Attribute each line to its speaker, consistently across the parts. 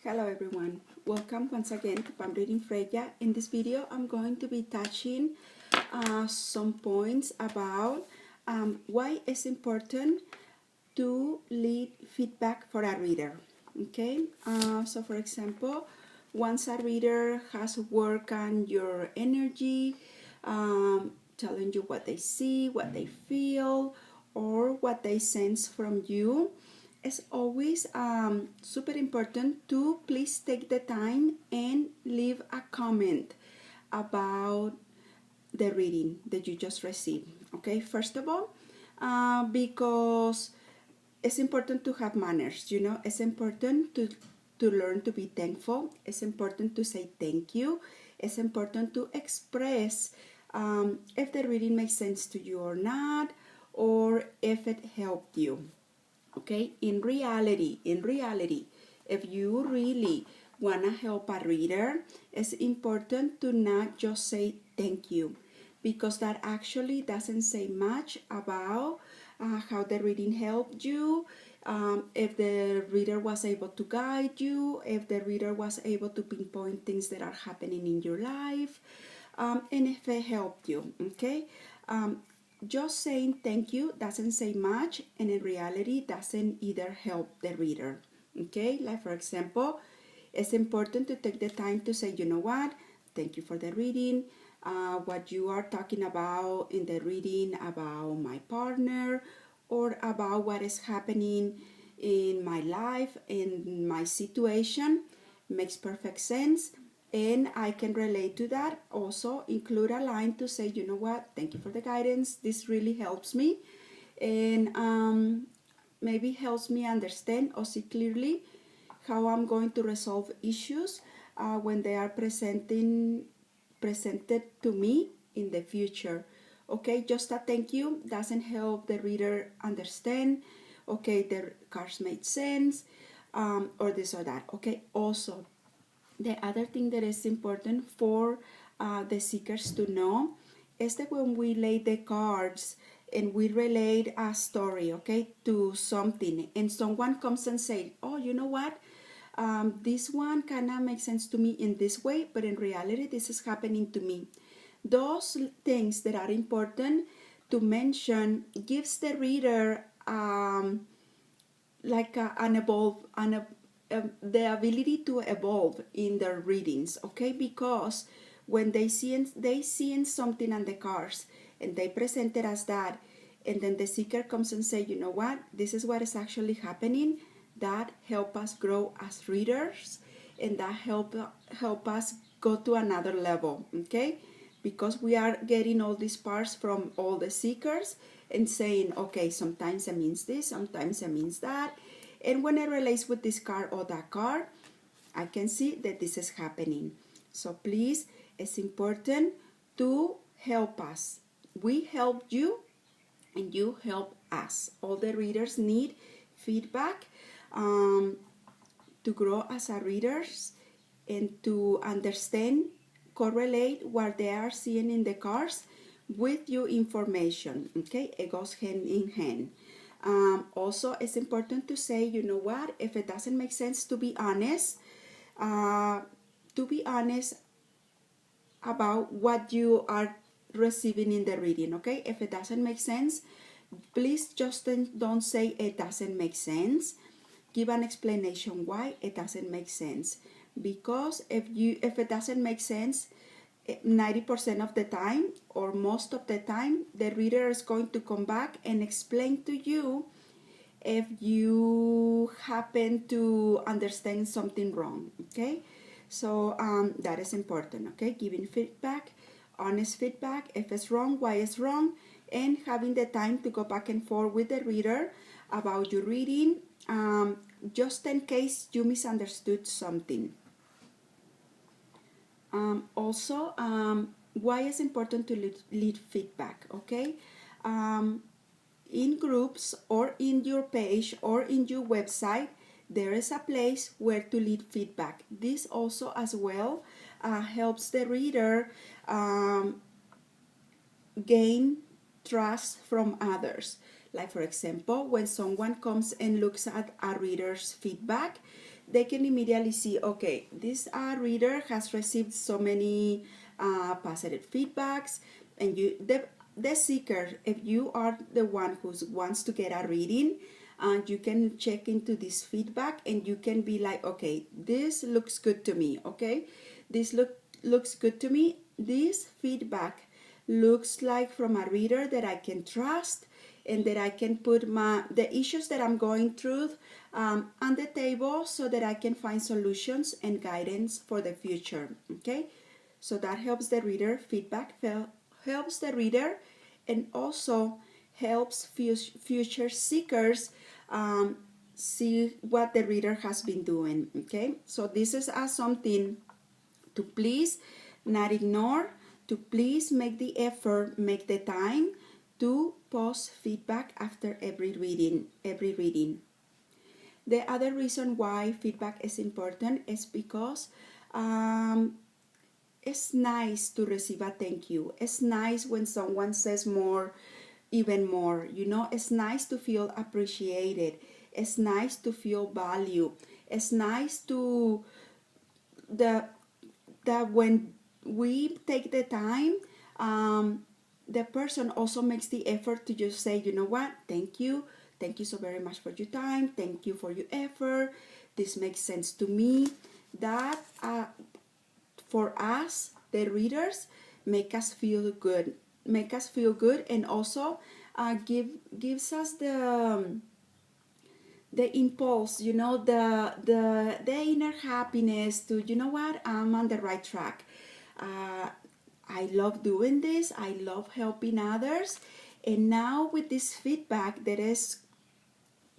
Speaker 1: Hello everyone, welcome once again to I'm Reading Freyja. In this video I'm going to be touching some points about why it's important to leave feedback for a reader. Okay, so for example, once a reader has worked on your energy, telling you what they see, what they feel, or what they sense from you, it's always super important to please take the time and leave a comment about the reading that you just received. Okay, first of all, because it's important to have manners, it's important to learn to be thankful, it's important to say thank you, it's important to express if the reading makes sense to you or not, or if it helped you. Okay, in reality, if you really want to help a reader, it's important to not just say thank you, because that actually doesn't say much about how the reading helped you, if the reader was able to guide you, if the reader was able to pinpoint things that are happening in your life, and if it helped you. Okay, just saying thank you doesn't say much, and in reality doesn't either help the reader. Okay, like for example, it's important to take the time to say, you know what, thank you for the reading. What you are talking about in the reading about my partner, or about what is happening in my life, in my situation, makes perfect sense, and I can relate to that. Also include a line to say, you know what, thank you for the guidance, this really helps me, and maybe helps me understand or see clearly how I'm going to resolve issues when they are presented to me in the future. Okay, just a thank you doesn't help the reader understand, okay, the cards made sense, or this or that. Okay, also the other thing that is important for the seekers to know is that when we lay the cards and we relate a story, okay, to something, and someone comes and say, oh, you know what, this one kind of makes sense to me in this way, but in reality this is happening to me. Those things that are important to mention gives the reader like the ability to evolve in their readings. Okay, because when they see something on the cards and they present it as that, and then the seeker comes and say, you know what, this is what is actually happening, that help us grow as readers, and that help us go to another level. Okay, because we are getting all these parts from all the seekers and saying, okay, sometimes it means this, sometimes it means that, and when it relates with this card or that card, I can see that this is happening. So please, it's important to help us. We help you and you help us. All the readers need feedback to grow as a readers, and to understand, correlate what they are seeing in the cards with your information. Okay, it goes hand in hand. Also, it's important to say, you know what, if it doesn't make sense, to be honest, about what you are receiving in the reading. Okay, if it doesn't make sense, please just don't say it doesn't make sense. Give an explanation why it doesn't make sense, because if it doesn't make sense, 90% of the time, or most of the time, the reader is going to come back and explain to you if you happen to understand something wrong. Okay, so that is important. Okay, giving feedback, honest feedback, if it's wrong, why it's wrong, and having the time to go back and forth with the reader about your reading, just in case you misunderstood something. Also, why it's important to lead feedback. Okay, in groups or in your page or in your website, there is a place where to leave feedback. This also as well helps the reader gain trust from others. Like for example, when someone comes and looks at a reader's feedback, they can immediately see, okay, this reader has received so many positive feedbacks, and the seeker, if you are the one who wants to get a reading, you can check into this feedback and you can be like, okay, this looks good to me, okay, this looks good to me, this feedback looks like from a reader that I can trust, and that I can put the issues that I'm going through on the table so that I can find solutions and guidance for the future, okay? So that helps the reader, feedback helps the reader, and also helps future seekers see what the reader has been doing, okay? So this is something to please not ignore, to please make the effort, make the time to post feedback after every reading. The other reason why feedback is important is because it's nice to receive a thank you. It's nice when someone says more, even more. You know, it's nice to feel appreciated. It's nice to feel value. It's nice to that when we take the time, the person also makes the effort to just say, you know what, thank you so very much for your time, thank you for your effort, this makes sense to me. That for us, the readers, make us feel good, and also gives us the impulse, you know, the inner happiness to, you know what, I'm on the right track. I love doing this, I love helping others, and now with this feedback that is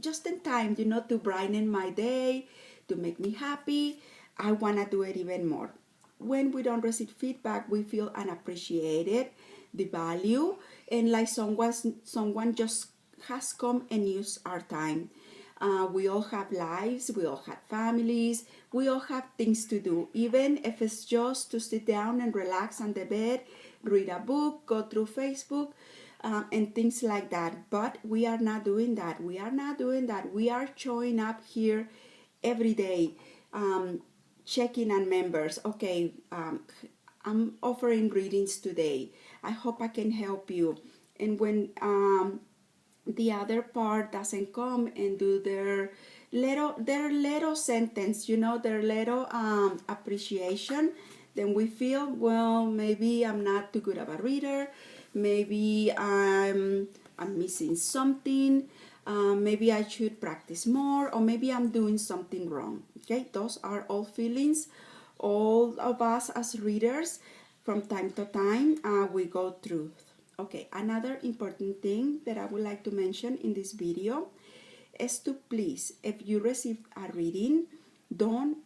Speaker 1: just in time, you know, to brighten my day, to make me happy, I want to do it even more. When we don't receive feedback, we feel unappreciated, the value, and like someone just has come and used our time. We all have lives, we all have families, we all have things to do, even if it's just to sit down and relax on the bed, read a book, go through Facebook, and things like that. But we are not doing that. We are showing up here every day, checking on members. Okay, I'm offering readings today. I hope I can help you. And when the other part doesn't come and do their little sentence, you know, their little appreciation, then we feel, well, maybe I'm not too good of a reader, maybe I'm missing something, maybe I should practice more, or maybe I'm doing something wrong. Okay, those are all feelings all of us as readers from time to time we go through. Okay, another important thing that I would like to mention in this video is to please, if you receive a reading, don't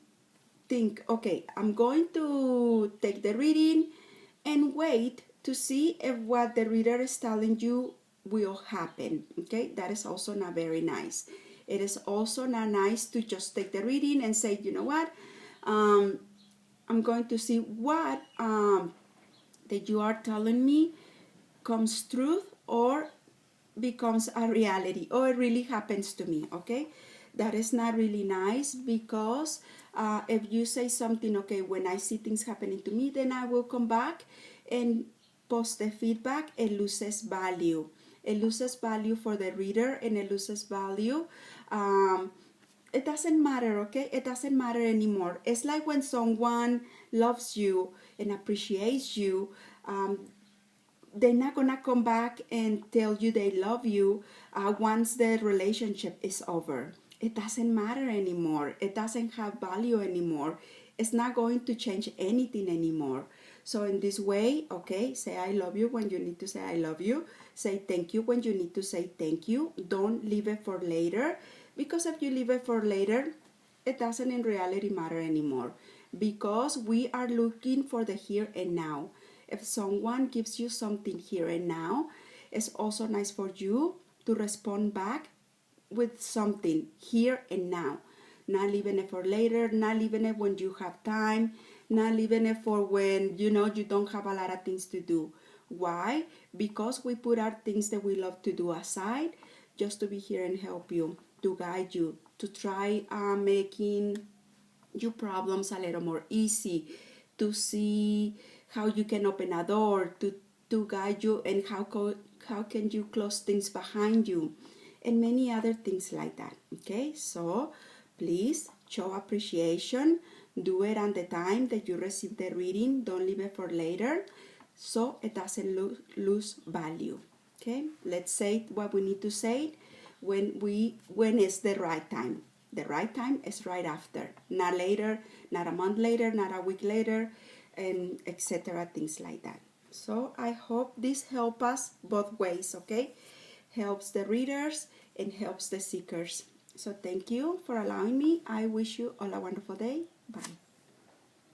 Speaker 1: think, okay, I'm going to take the reading and wait to see if what the reader is telling you will happen. Okay, that is also not very nice. It is also not nice to just take the reading and say, you know what, I'm going to see what that you are telling me comes truth or becomes a reality, or it really happens to me. Okay, that is not really nice, because if you say something, okay, when I see things happening to me, then I will come back and post the feedback, it loses value. It loses value for the reader, and it loses value. It doesn't matter, okay? It doesn't matter anymore. It's like when someone loves you and appreciates you, they're not gonna come back and tell you they love you once the relationship is over. It doesn't matter anymore. It doesn't have value anymore. It's not going to change anything anymore. So in this way, okay, say I love you when you need to say I love you. Say thank you when you need to say thank you. Don't leave it for later, because if you leave it for later, it doesn't in reality matter anymore, because we are looking for the here and now. If someone gives you something here and now, it's also nice for you to respond back with something here and now. Not leaving it for later, not leaving it when you have time, not leaving it for when you know you don't have a lot of things to do. Why? Because we put our things that we love to do aside just to be here and help you, to guide you, to try making your problems a little more easy, to see how you can open a door, to guide you, and how can you close things behind you, and many other things like that. Okay, so please show appreciation. Do it on the time that you receive the reading. Don't leave it for later, so it doesn't lose value. Okay, let's say what we need to say when it's the right time. The right time is right after, not later, not a month later, not a week later, and etc. Things like that. So I hope this helps us both ways, okay? Helps the readers and helps the seekers. So thank you for allowing me. I wish you all a wonderful day. Bye.